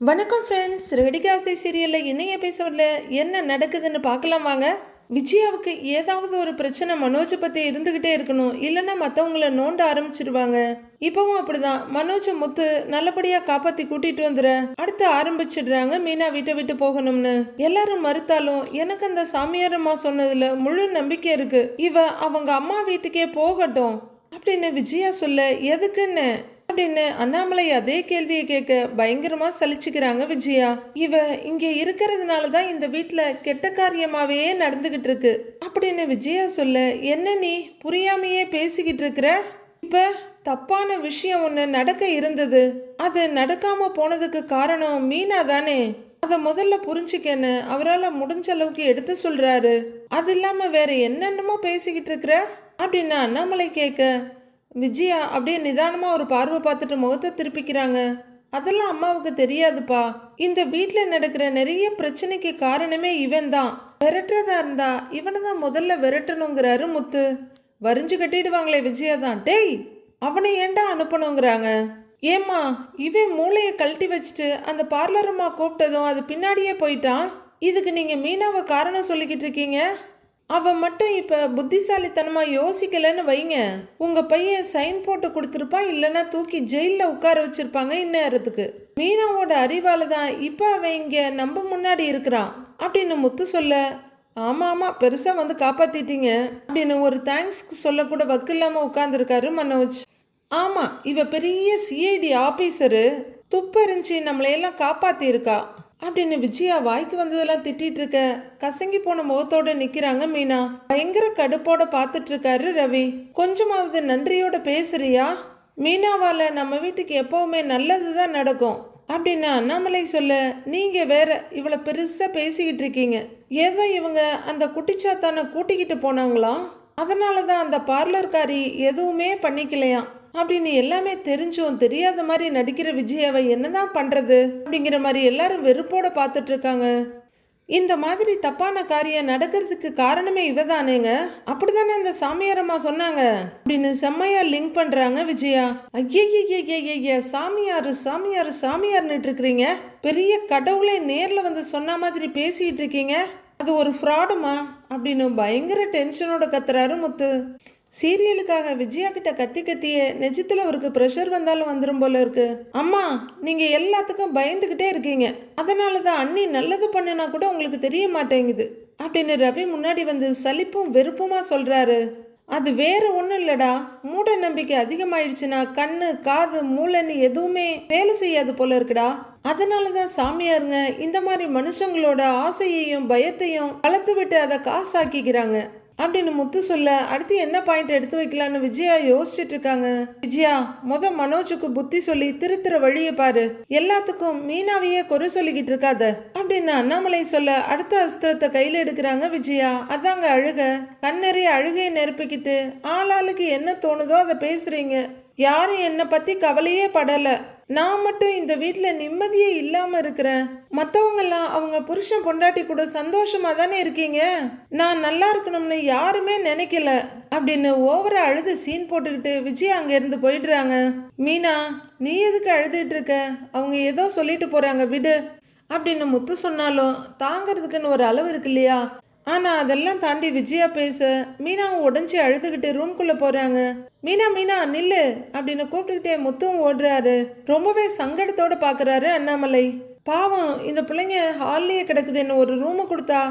வணக்கம் ஃப்ரெண்ட்ஸ், ரெடிகாசை சீரியலில் இன்னைய எபிசோடில் என்ன நடக்குதுன்னு பார்க்கலாம் வாங்க. விஜயாவுக்கு ஏதாவது ஒரு பிரச்சனை மனோஜை பற்றி இருந்துக்கிட்டே இருக்கணும், இல்லைன்னா மற்றவங்கள நோண்ட ஆரம்பிச்சிருவாங்க. இப்பவும் அப்படிதான். மனோஜை முத்து நல்லபடியாக காப்பாற்றி கூட்டிகிட்டு வந்துட அடுத்து ஆரம்பிச்சிடுறாங்க மீனா வீட்டை விட்டு போகணும்னு. எல்லாரும் மறுத்தாலும் எனக்கு அந்த சாமியார் அம்மா சொன்னதில் முழு நம்பிக்கை இருக்கு. இவ அவங்க அம்மா வீட்டுக்கே போகட்டும் அப்படின்னு விஜயா சொல்ல, எதுக்குன்னு அப்படின்னு அண்ணாமலை அதே கேள்வியை கேட்க பயங்கரமா சலிச்சுக்கிறாங்க விஜயா. இவ இங்க இருக்கிறதுனால தான் இந்த வீட்டுல கெட்ட காரியமாவே நடந்துகிட்டு இருக்கு அப்படின்னு விஜயா சொல்ல, என்ன நீ புரியாமையே பேசிக்கிட்டு இருக்கிற? இப்ப தப்பான விஷயம் ஒண்ணு நடக்க இருந்தது, அது நடக்காம போனதுக்கு காரணம் மீனா தானே, அதை முதல்ல புரிஞ்சுக்கன்னு அவரால் முடிஞ்ச அளவுக்கு எடுத்து சொல்றாரு. அது இல்லாம வேற என்னென்னமோ பேசிக்கிட்டு இருக்கிற அப்படின்னு அண்ணாமலை கேட்க, விஜயா அப்படியே நிதானமாக ஒரு பார்வை பார்த்துட்டு முகத்தை திருப்பிக்கிறாங்க. அதெல்லாம் அம்மாவுக்கு தெரியாதுப்பா. இந்த வீட்டில் நடக்கிற நிறைய பிரச்சனைக்கு காரணமே இவன் தான். விரட்டுறதா இருந்தா இவனை தான் முதல்ல விரட்டணுங்கிறாரு முத்து. வரிஞ்சு கட்டிடுவாங்களே விஜயா தான். டேய், அவனை ஏன்டா அனுப்பணுங்கிறாங்க? ஏம்மா, இவன் மூளையை கழட்டி வச்சுட்டு அந்த பார்லரம்மா கூப்பிட்டதும் அது பின்னாடியே போயிட்டான். இதுக்கு நீங்கள் மீனாவை காரணம் சொல்லிக்கிட்டு இருக்கீங்க. அவன் மட்டும் இப்போ புத்திசாலித்தனமாக யோசிக்கலைன்னு வைங்க, உங்கள் பையன் சைன் போட்டு கொடுத்துருப்பான், இல்லைன்னா தூக்கி ஜெயிலில் உட்கார வச்சுருப்பாங்க இந்நேரத்துக்கு. மீனாவோட அறிவால் தான் இப்போ அவன் இங்கே நம்ம முன்னாடி இருக்கிறான் அப்படின்னு முத்து சொல்ல, ஆமாம் ஆமாம், பெருசாக வந்து காப்பாற்றிட்டீங்க அப்படின்னு ஒரு தேங்க்ஸ் சொல்லக்கூட வக்கு இல்லாமல் உட்காந்துருக்காரு மனோஜ். ஆமாம், இவ பெரிய சிஐடி ஆஃபீஸரு, துப்பறிஞ்சு நம்மளையெல்லாம் காப்பாற்றியிருக்கா அப்படின்னு விஜயா வாய்க்கு வந்ததெல்லாம் திட்டிட்டு இருக்க, கசங்கி போன முகத்தோட நிக்கிறாங்க மீனா. பயங்கர கடுப்போட பார்த்துட்டு இருக்காரு ரவி. கொஞ்சமாவது நன்றியோட பேசுறியா? மீனாவால நம்ம வீட்டுக்கு எப்பவுமே நல்லதுதான் நடக்கும் அப்படின்னு அண்ணாமலை சொல்ல, நீங்க வேற இவளை பெருசா பேசிக்கிட்டு இருக்கீங்க. ஏதோ இவங்க அந்த குட்டிச்சாத்தான கூட்டிக்கிட்டு போனாங்களாம், அதனாலதான் அந்த பார்லர்காரி எதுவுமே பண்ணிக்கலையாம் அப்படின்னு எல்லாமே தெரிஞ்சும் தெரியாத மாதிரி நடிக்கிற விஜயாவை என்னதான் பண்றது அப்படிங்கிற மாதிரி எல்லாரும் வெறுப்போட பார்த்துட்டு இருக்காங்க. இந்த மாதிரி தப்பான காரியம் நடக்கிறதுக்கு காரணமே இவதானேங்க, அப்படிதானே அந்த சாமியாரம்மா சொன்னாங்க அப்படின்னு செம்மையா லிங்க் பண்றாங்க விஜயா. ஐய, சாமியாரு சாமியாரு சாமியார்னுட்டு இருக்கிறீங்க, பெரிய கடவுளே நேர்ல வந்து சொன்ன மாதிரி பேசிக்கிட்டு இருக்கீங்க, அது ஒரு ஃப்ராடுமா அப்படின்னு பயங்கர டென்ஷனோட கத்துறாரு முத்து. சீரியலுக்காக விஜயா கிட்ட கத்தி கத்தியே நிஜத்துல அவருக்கு ப்ரெஷர் வந்தாலும் வந்துடும் போல இருக்கு. அம்மா, நீங்க எல்லாத்துக்கும் பயந்துகிட்டே இருக்கீங்க, அதனாலதான் அண்ணி நல்லது பண்ணுனா கூட உங்களுக்கு தெரிய மாட்டேங்குது அப்படின்னு ரவி முன்னாடி வந்து சலிப்பும் வெறுப்புமா சொல்றாரு. அது வேற ஒன்றும் இல்லடா, மூட நம்பிக்கை அதிகமாயிடுச்சுன்னா கண்ணு காது மூளைன்னு எதுவுமே வேலை செய்யாது போல இருக்குடா. அதனாலதான் சாமியாருங்க இந்த மாதிரி மனுஷங்களோட ஆசையையும் பயத்தையும் கலத்து விட்டு அதை காசாக்கிக்கிறாங்க அப்படின்னு முத்து சொல்ல, அடுத்து என்ன பாயிண்ட் எடுத்து வைக்கலான்னு விஜயா யோசிச்சுட்டு இருக்காங்க. விஜயா, மனோஜுக்கு புத்தி சொல்லி திருத்துற வழியை பாரு, எல்லாத்துக்கும் மீனாவையே குறை சொல்லிக்கிட்டு இருக்காத அப்படின்னு அண்ணாமலை சொல்ல, அடுத்த அஸ்திரத்தை கையில எடுக்கிறாங்க விஜயா. அதாங்க அழுக. கண்ணறிய அழுகையை நெருப்பிக்கிட்டு ஆளாளுக்கு என்ன தோணுதோ அதை பேசுறீங்க. யாரும் என்னை பத்தி கவலையே படல, நான் மட்டும் இந்த வீட்டில் நிம்மதியே இல்லாமல் இருக்கிறேன். மற்றவங்கெல்லாம் அவங்க புருஷன் பொண்டாட்டி கூட சந்தோஷமாக தானே இருக்கீங்க, நான் நல்லா இருக்கணும்னு யாருமே நினைக்கல அப்படின்னு ஓவரா அழுது சீன் போட்டுக்கிட்டு விஜய் அங்கேருந்து போயிடுறாங்க. மீனா, நீ எதுக்கு அழுதுட்டு இருக்க? அவங்க ஏதோ சொல்லிட்டு போகிறாங்க, விடு அப்படின்னு முத்து சொன்னாலும் தாங்கிறதுக்குன்னு ஒரு அளவு இருக்கு இல்லையா? ஆனால் அதெல்லாம் தாண்டி விஜயா பேச மீனாவும் உடஞ்சி அழுதுகிட்டு ரூம்குள்ளே போகிறாங்க. மீனா மீனா நில்லு அப்படின்னு கூப்பிட்டுக்கிட்டே முத்துவும் ஓடுறாரு. ரொம்பவே சங்கடத்தோடு பார்க்குறாரு அண்ணாமலை. பாவம், இந்த பிள்ளைங்க ஹால்லேயே கிடக்குதுன்னு ஒரு ரூமை கொடுத்தா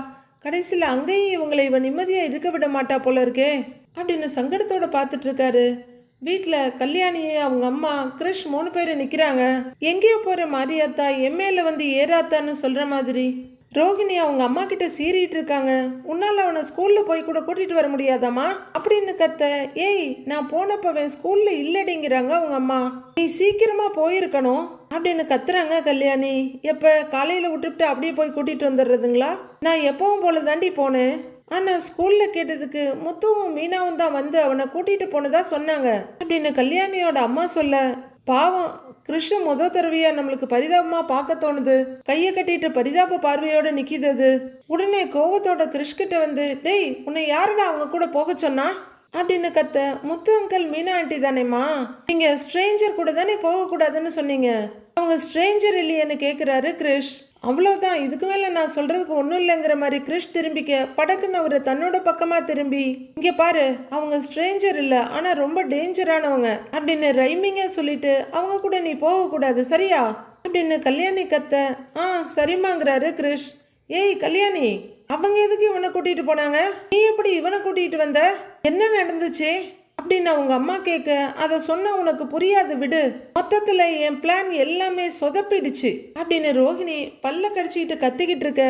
கடைசியில் அங்கேயும் இவங்களை இவன் நிம்மதியாக இருக்க விட மாட்டா போல இருக்கே அப்படின்னு சங்கடத்தோடு பார்த்துட்டு இருக்காரு. வீட்டில் கல்யாணியே அவங்க அம்மா கிருஷ் 3 பேர் நிற்கிறாங்க. எங்கேயோ போகிற மாரியாத்தா எம்ஏல வந்து ஏறாத்தான்னு சொல்கிற மாதிரி ரோஹிணி அவங்க அம்மா கிட்ட சீறிட்டு இருக்காங்க. உன்னால அவனை ஸ்கூல்ல போய் கூட கூட்டிட்டு வர முடியாதாமா அப்படின்னு கத்த, ஏய் நான் போனப்ப ஸ்கூல்ல இல்லடிங்கிறாங்க அவங்க அம்மா, நீ சீக்கிரமா போயிருக்கணும் அப்படின்னு கத்துறாங்க கல்யாணி. எப்ப காலையில விட்டுவிட்டு அப்படியே போய் கூட்டிட்டு வந்துடுறதுங்களா? நான் எப்பவும் போல தாண்டி போனேன், ஆனா ஸ்கூல்ல கேட்டதுக்கு முத்துவும் மீனாவும் தான் வந்து அவனை கூட்டிட்டு போனதா சொன்னாங்க அப்படின்னு கல்யாணியோட அம்மா சொல்ல, பாவம் கிருஷ்ண தடவையா நம்மளுக்கு பரிதாபமா பார்க்க தோணுது. கையை கட்டிட்டு பரிதாப பார்வையோட நிக்கிது. உடனே கோவத்தோட கிருஷ்கிட்ட வந்து, டேய் உன்னை யாருடா அவங்க கூட போக சொன்னா அப்படின்னு கத்த, முத்து அங்கிள் மீனா ஆண்டி தானேம்மா, நீங்க ஸ்ட்ரேஞ்சர் கூட தானே போகக்கூடாதுன்னு சொன்னீங்க, அவங்க ஸ்ட்ரேஞ்சர் இல்லையேன்னு கேட்குறாரு கிரிஷ். அவ்வளோதான், இதுக்கு மேலே நான் சொல்கிறதுக்கு ஒன்றும் இல்லைங்கிற மாதிரி கிரிஷ் திரும்பிக்க படக்குன்னு அவர் தன்னோட பக்கமாக திரும்பி, இங்கே பாரு, அவங்க ஸ்ட்ரேஞ்சர் இல்லை ஆனால் ரொம்ப டேஞ்சரானவங்க அப்படின்னு ரைமிங்காக சொல்லிட்டு அவங்க கூட நீ போகக்கூடாது சரியா அப்படின்னு கல்யாணி கத்த. சரிம்மாங்கிறாரு கிரிஷ். ஏய் கல்யாணி, அவங்க எதுக்கு இவனை கூட்டிகிட்டு போனாங்க? நீ எப்படி இவனை கூட்டிகிட்டு வந்த? என்ன நடந்துச்சு அப்படின்னு அவங்க அம்மா கேட்க, அதை சொன்னா உனக்கு புரியாது விடு, மொத்தத்துல என் பிளான் எல்லாமே சொதப்பிடுச்சு அப்படின்னு ரோஹிணி பல்ல கடிச்சிக்கிட்டு கத்திக்கிட்டு இருக்க.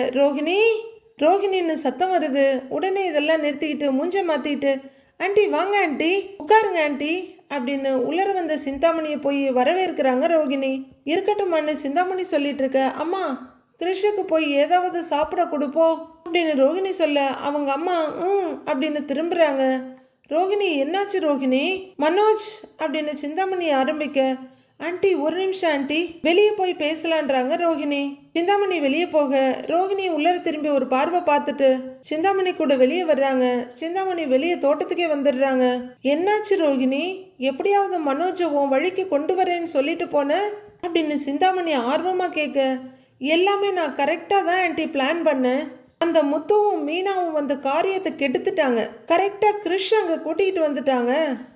ரோஹிணின்னு சத்தம் வருது. உடனே இதெல்லாம் நிறுத்திக்கிட்டு மூஞ்ச மாத்திக்கிட்டு, ஆண்டி வாங்க ஆண்டி, உட்காருங்க ஆண்டி அப்படின்னு உள்ளர வந்த சிந்தாமணியை போய் வரவேற்கிறாங்க ரோஹிணி. இருக்கட்டும்மான்னு சிந்தாமணி சொல்லிட்டு இருக்க. அம்மா, கிரிஷுக்கு போய் ஏதாவது சாப்பிட கொடுப்போம் அப்படின்னு ரோஹிணி சொல்ல அவங்க அம்மா அப்படின்னு திரும்புறாங்க. ரோஹிணி, என்னாச்சு ரோஹிணி? மனோஜ் அப்படின்னு சிந்தாமணி ஆரம்பிக்க, ஆண்டி ஒரு நிமிஷம் ஆண்டி, வெளியே போய் பேசலான்றாங்க ரோஹிணி. சிந்தாமணி வெளியே போக ரோஹிணி உள்ளர திரும்பி ஒரு பார்வை பார்த்துட்டு சிந்தாமணி கூட வெளியே வர்றாங்க. சிந்தாமணி வெளியே தோட்டத்துக்கே வந்துடுறாங்க. என்னாச்சு ரோஹிணி? எப்படியாவது மனோஜை உன் வழிக்கு கொண்டு வரேன்னு சொல்லிட்டு போன அப்படின்னு சிந்தாமணி ஆர்வமாக கேட்க, எல்லாமே நான் கரெக்டாக தான் ஆண்டி பிளான் பண்ணேன். அந்த முத்துவும் மீனாவும் வந்து காரியத்தை கெடுத்துட்டாங்க. கரெக்டாக கிரிஷ் அங்கே கூட்டிகிட்டு வந்துட்டாங்க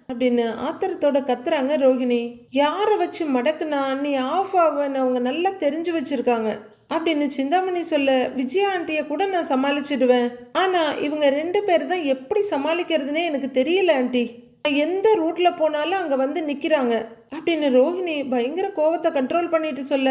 அப்படின்னு ஆத்திரத்தோட கத்துறாங்க ரோஹிணி. யாரை வச்சு மடக்குனா நீ ஆஃப் ஆவன்னு அவங்க நல்லா தெரிஞ்சு வச்சிருக்காங்க அப்படின்னு சிந்தாமணி சொல்ல, விஜயா ஆண்டியை கூட நான் சமாளிச்சிடுவேன், ஆனால் இவங்க 2 பேர் தான் எப்படி சமாளிக்கிறதுனே எனக்கு தெரியல ஆண்டி. எந்த ரூட்ல போனாலும் அங்கே வந்து நிற்கிறாங்க அப்படின்னு ரோஹிணி பயங்கர கோவத்தை கண்ட்ரோல் பண்ணிட்டு சொல்ல,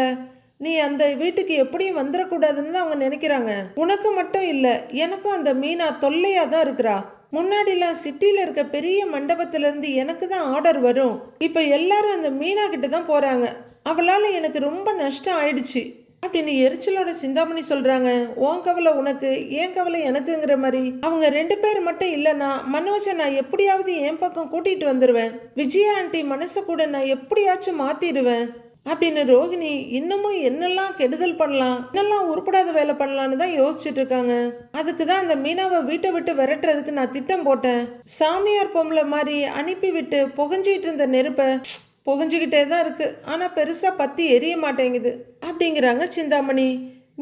நீ அந்த வீட்டுக்கு எப்படியும் வந்துடக்கூடாதுன்னு தான் அவங்க நினைக்கிறாங்க. உனக்கு மட்டும் இல்லை, எனக்கும் அந்த மீனா தொல்லையாக தான் இருக்கிறா. முன்னாடிலாம் சிட்டியில் இருக்க பெரிய மண்டபத்திலேருந்து எனக்கு தான் ஆர்டர் வரும். இப்போ எல்லாரும் அந்த மீனா கிட்ட தான் போகிறாங்க. அவளால் எனக்கு ரொம்ப நஷ்டம் ஆயிடுச்சு அப்படின்னு எரிச்சலோட சிந்தாமணி சொல்கிறாங்க. உன் கவலை உனக்கு, ஏன் கவலை எனக்குங்கிற மாதிரி. அவங்க 2 பேர் மட்டும் இல்லைன்னா மனோஜை நான் எப்படியாவது என் பக்கம் கூட்டிகிட்டு வந்துடுவேன். விஜயா ஆண்டி மனசை கூட நான் எப்படியாச்சும் மாற்றிடுவேன் அப்படின்னு ரோஹிணி இன்னமும் என்னெல்லாம் கெடுதல் பண்ணலாம், என்னெல்லாம் உருப்படாத வேலை பண்ணலான்னு தான் யோசிச்சுட்டு இருக்காங்க. அதுக்கு தான் அந்த மீனாவை வீட்டை விட்டு விரட்டுறதுக்கு நான் திட்டம் போட்டேன். சாமியார் பொம்பளை மாதிரி அனுப்பி விட்டு புகஞ்சிக்கிட்டு இருந்த நெருப்பை புகஞ்சிக்கிட்டே தான் இருக்கு, ஆனால் பெருசாக பற்றி எரிய மாட்டேங்குது அப்படிங்கிறாங்க சிந்தாமணி.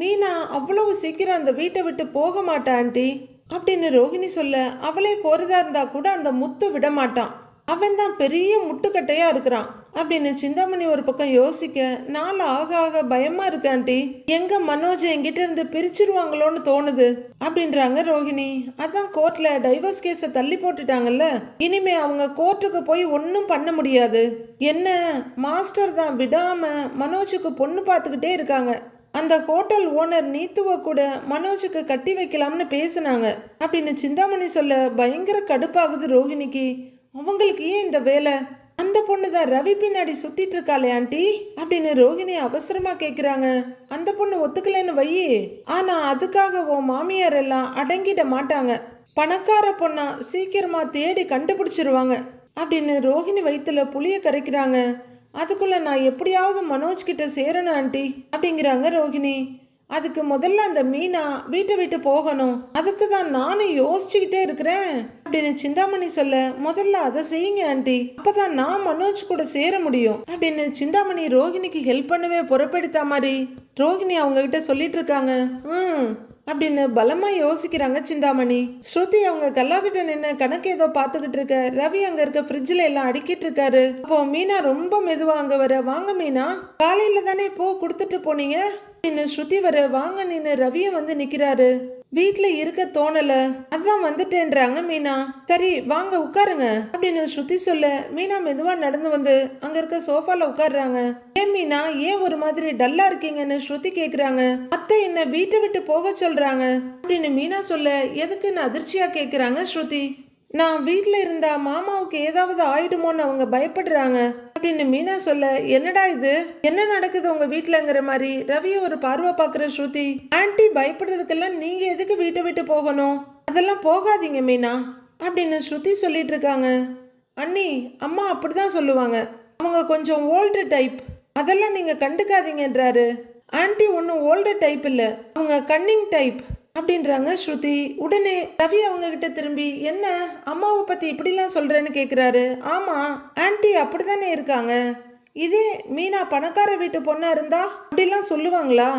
மீனா அவ்வளவு சீக்கிரம் அந்த வீட்டை விட்டு போக மாட்டா ஆண்டி அப்படின்னு ரோஹிணி சொல்ல, அவளே போறதா இருந்தா கூட அந்த முத்து விட மாட்டான், அவன் தான் பெரிய முட்டுக்கட்டையா இருக்கிறான் அப்படின்னு சிந்தாமணி ஒரு பக்கம் யோசிக்க, நாள் ஆக ஆக பயமா இருக்கு ஆண்டி, எங்க மனோஜ் என்கிட்ட இருந்து பிரிச்சிருவாங்களோன்னு தோணுது அப்படின்றாங்க ரோஹிணி. அதான் கோர்ட்ல டைவர்ஸ் கேஸை தள்ளி போட்டுட்டாங்கல்ல, இனிமே அவங்க கோர்ட்டுக்கு போய் ஒன்றும் பண்ண முடியாது. என்ன மாஸ்டர் தான் விடாம மனோஜுக்கு பொண்ணு பார்த்துக்கிட்டே இருக்காங்க. அந்த ஹோட்டல் ஓனர் நீத்துவ கூட மனோஜுக்கு கட்டி வைக்கலாம்னு பேசினாங்க அப்படின்னு சிந்தாமணி சொல்ல பயங்கர கடுப்பாகுது ரோஹிணிக்கு. அவங்களுக்கு ஏன் இந்த வேலை? அந்த பொண்ணு தான் ரவி பின்னாடி சுத்திட்டு இருக்காளே ஆண்டி அப்படின்னு ரோஹிணி அவசரமா கேக்குறாங்க. அந்த பொண்ணு ஒத்துக்கலைன்னு வையி, ஆனா அதுக்காக உன் மாமியார் எல்லாம் அடங்கிட மாட்டாங்க. பணக்கார பொண்ணா சீக்கிரமா தேடி கண்டுபிடிச்சிருவாங்க அப்படின்னு ரோஹிணி வயிற்றுல புளிய கரைக்கிறாங்க. அதுக்குள்ள நான் எப்படியாவது மனோஜ் கிட்ட சேரணும் ஆண்டி அப்படிங்கிறாங்க ரோஹிணி. அதுக்கு முதல்ல அந்த மீனா வீட்டை விட்டு போகணும், அதுக்கு தான் நானும் யோசிச்சுக்கிட்டே இருக்கிறேன் அப்படின்னு சிந்தாமணி சொல்ல, முதல்ல அதை செய்யுங்க ஆண்டி, அப்பதான் நான் மனோஜ் கூட சேர முடியும் அப்படின்னு சிந்தாமணி ரோஹிணிக்கு ஹெல்ப் பண்ணவே பொறுப்பெடுத்த மாதிரி ரோஹிணி அவங்க கிட்ட சொல்லிட்டு இருக்காங்க. அப்படின்னு பலமா யோசிக்கிறாங்க சிந்தாமணி. ஸ்ருதி அவங்க கல்லாக்கிட்ட நின்று கணக்கு ஏதோ பார்த்துக்கிட்டு இருக்க. ரவி அங்க இருக்க ஃப்ரிட்ஜில் எல்லாம் அடிக்கிட்டு இருக்காரு. அப்போ மீனா ரொம்ப மெதுவா அங்க வர, வாங்க மீனா, காலையில தானே போ கொடுத்துட்டு போனீங்க அப்படின்னு ஸ்ருதி வர, வாங்க நின்று ரவிய வந்து நிக்கிறாரு. வீட்டுல இருக்க தோணல, அதான் வந்துட்டேன்றாங்க மீனா. சரி வாங்க உட்காருங்க அப்படின்னு ஸ்ருதி சொல்ல, மீனா மெதுவா நடந்து வந்து அங்க இருக்க சோஃபால உட்காடுறாங்க. ஏன் மீனா, ஏன் ஒரு மாதிரி டல்லா இருக்கீங்கன்னு ஸ்ருதி கேக்குறாங்க. அத்தை என்ன வீட்டை விட்டு போக சொல்றாங்க அப்படின்னு மீனா சொல்ல, எதுக்குன்னு அதிர்ச்சியா கேக்குறாங்க ஸ்ருதி. நான் வீட்டில் இருந்தா மாமாவுக்கு ஏதாவது ஆயிடுமோன்னு அவங்க பயப்படுறாங்க அப்படின்னு மீனா சொல்ல, என்னடா இது, என்ன நடக்குது உங்க வீட்டுலங்கிற மாதிரி ரவியை ஒரு பார்வை பார்க்குற ஸ்ருதி. ஆன்டி பயப்படுறதுக்கெல்லாம் நீங்க எதுக்கு வீட்டை விட்டு போகணும், அதெல்லாம் போகாதீங்க மீனா அப்படின்னு ஸ்ருதி சொல்லிட்டு இருக்காங்க. அண்ணி, அம்மா அப்படிதான் சொல்லுவாங்க, அவங்க கொஞ்சம் ஓல்டு டைப், அதெல்லாம் நீங்க கண்டுக்காதீங்கன்றாரு. ஆன்டி ஒன்றும் ஓல்டு டைப் இல்லை, அவங்க கன்னிங் டைப் அப்படின்றாங்க ஸ்ருதி. உடனே ரவி அவங்க கிட்ட திரும்பி, என்ன அம்மாவை பத்தி இப்படிலாம் சொல்றேன்னு கேக்குறாரு. ஆமா ஆன்டி அப்படித்தானே இருக்காங்க, இதே மீனா பணக்கார வீட்டு பொண்ணா இருந்தா அப்படிலாம் சொல்லுவாங்களா?